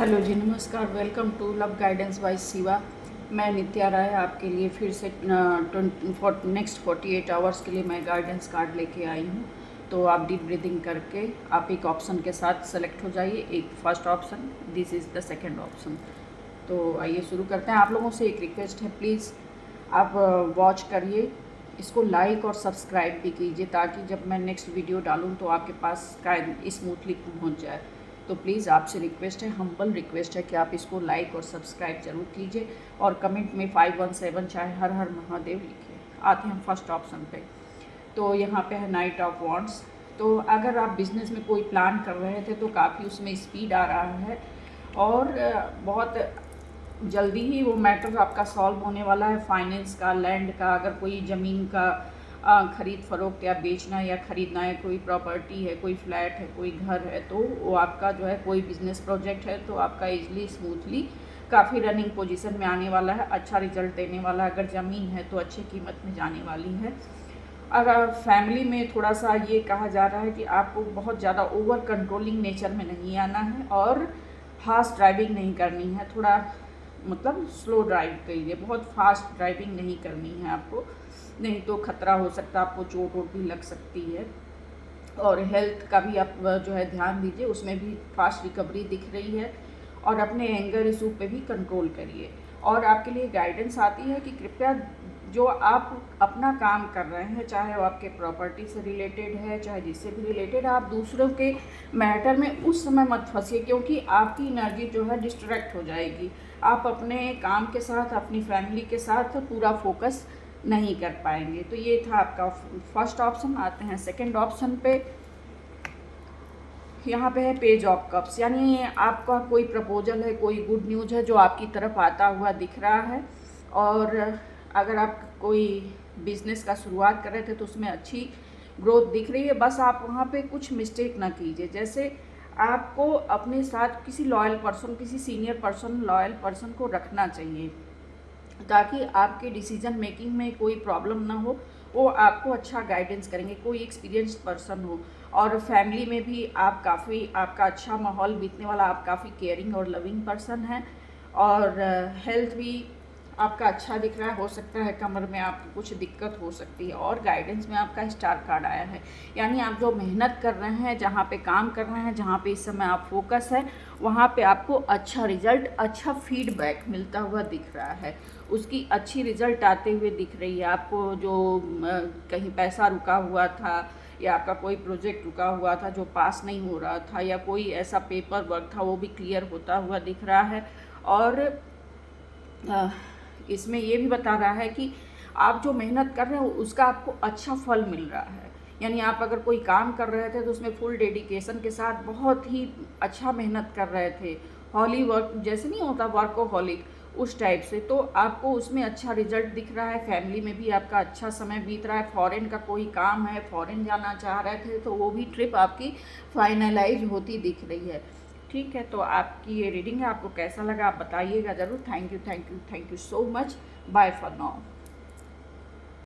Hello ji, नमस्कार। Welcome to love guidance by Shiva. मैं नित्या राय आपके लिए फिर से नेक्स्ट 48 आवर्स के लिए मैं गाइडेंस कार्ड लेके आई हूँ। तो आप डीप ब्रीदिंग करके आप एक ऑप्शन के साथ सेलेक्ट हो जाइए। एक first option, this is the second option. तो आइए शुरू करते हैं। आप लोगों से एक रिक्वेस्ट है, प्लीज़ आप वॉच करिए, इसको लाइक और सब्सक्राइब भी कीजिए ताकि जब मैं नेक्स्ट वीडियो डालूँ तो आपके पास स्मूथली पहुँच जाए। तो प्लीज़ आपसे रिक्वेस्ट है, हम्बल रिक्वेस्ट है कि आप इसको लाइक और सब्सक्राइब जरूर कीजिए और कमेंट में 517 चाहे हर हर महादेव लिखिए। आते हैं फर्स्ट ऑप्शन पे। तो यहाँ पे है नाइट ऑफ वॉन्ड्स। तो अगर आप बिज़नेस में कोई प्लान कर रहे थे तो काफ़ी उसमें स्पीड आ रहा है और बहुत जल्दी ही वो मैटर आपका सॉल्व होने वाला है। फाइनेंस का, लैंड का, अगर कोई ज़मीन का ख़रीद फ़रोख्त या बेचना या ख़रीदना है, कोई प्रॉपर्टी है, कोई फ्लैट है, कोई घर है, तो वो आपका जो है कोई बिज़नेस प्रोजेक्ट है तो आपका ईज़िली स्मूथली काफ़ी रनिंग पोजीशन में आने वाला है, अच्छा रिजल्ट देने वाला है। अगर ज़मीन है तो अच्छी कीमत में जाने वाली है। अगर फैमिली में थोड़ा सा ये कहा जा रहा है कि आपको बहुत ज़्यादा ओवर कंट्रोलिंग नेचर में नहीं आना है और फास्ट ड्राइविंग नहीं करनी है। थोड़ा मतलब स्लो ड्राइव कीजिए, बहुत फास्ट ड्राइविंग नहीं करनी है आपको, नहीं तो खतरा हो सकता है, आपको चोट वोट भी लग सकती है। और हेल्थ का भी आप जो है ध्यान दीजिए, उसमें भी फास्ट रिकवरी दिख रही है। और अपने एंगर इशू पे भी कंट्रोल करिए। और आपके लिए गाइडेंस आती है कि कृपया जो आप अपना काम कर रहे हैं, चाहे वो आपके प्रॉपर्टी से रिलेटेड है, चाहे जिससे भी रिलेटेड, आप दूसरों के मैटर में उस समय मत फंसिए क्योंकि आपकी एनर्जी जो है डिस्ट्रैक्ट हो जाएगी। आप अपने काम के साथ, अपनी फैमिली के साथ पूरा फोकस नहीं कर पाएंगे। तो ये था आपका फर्स्ट ऑप्शन। आते हैं सेकंड ऑप्शन पे। यहाँ पे है पेज ऑफ कप्स, यानी आपका कोई प्रपोजल है, कोई गुड न्यूज़ है जो आपकी तरफ आता हुआ दिख रहा है। और अगर आप कोई बिजनेस का शुरुआत कर रहे थे तो उसमें अच्छी ग्रोथ दिख रही है। बस आप वहाँ पे कुछ मिस्टेक ना कीजिए। जैसे आपको अपने साथ किसी लॉयल पर्सन, किसी सीनियर पर्सन, लॉयल पर्सन को रखना चाहिए ताकि आपके डिसीजन मेकिंग में कोई प्रॉब्लम ना हो। वो आपको अच्छा गाइडेंस करेंगे, कोई एक्सपीरियंस्ड पर्सन हो। और फैमिली में भी आप काफ़ी, आपका अच्छा माहौल बीतने वाला, आप काफ़ी केयरिंग और लविंग पर्सन हैं। और हेल्थ भी आपका अच्छा दिख रहा है। हो सकता है कमर में आपको कुछ दिक्कत हो सकती है। और गाइडेंस में आपका स्टार कार्ड आया है, यानी आप जो मेहनत कर रहे हैं, जहाँ पे काम कर रहे हैं, जहाँ पे इस समय आप फोकस है, वहाँ पे आपको अच्छा रिजल्ट, अच्छा फीडबैक मिलता हुआ दिख रहा है। उसकी अच्छी रिजल्ट आते हुए दिख रही है। आपको जो कहीं पैसा रुका हुआ था या आपका कोई प्रोजेक्ट रुका हुआ था जो पास नहीं हो रहा था, या कोई ऐसा पेपर वर्क था, वो भी क्लियर होता हुआ दिख रहा है। और इसमें ये भी बता रहा है कि आप जो मेहनत कर रहे हो उसका आपको अच्छा फल मिल रहा है। यानी आप अगर कोई काम कर रहे थे तो उसमें फुल डेडिकेशन के साथ बहुत ही अच्छा मेहनत कर रहे थे, हॉली वर्क जैसे नहीं होता, वर्कोहॉलिक, उस टाइप से, तो आपको उसमें अच्छा रिजल्ट दिख रहा है। फैमिली में भी आपका अच्छा समय बीत रहा है। फॉरेन का कोई काम है, फॉरेन जाना चाह रहे थे तो वो भी ट्रिप आपकी फाइनलाइज होती दिख रही है। ठीक है, तो आपकी ये रीडिंग है, आपको कैसा लगा आप बताइएगा ज़रूर। Thank you, thank you, thank you so much. Bye for now.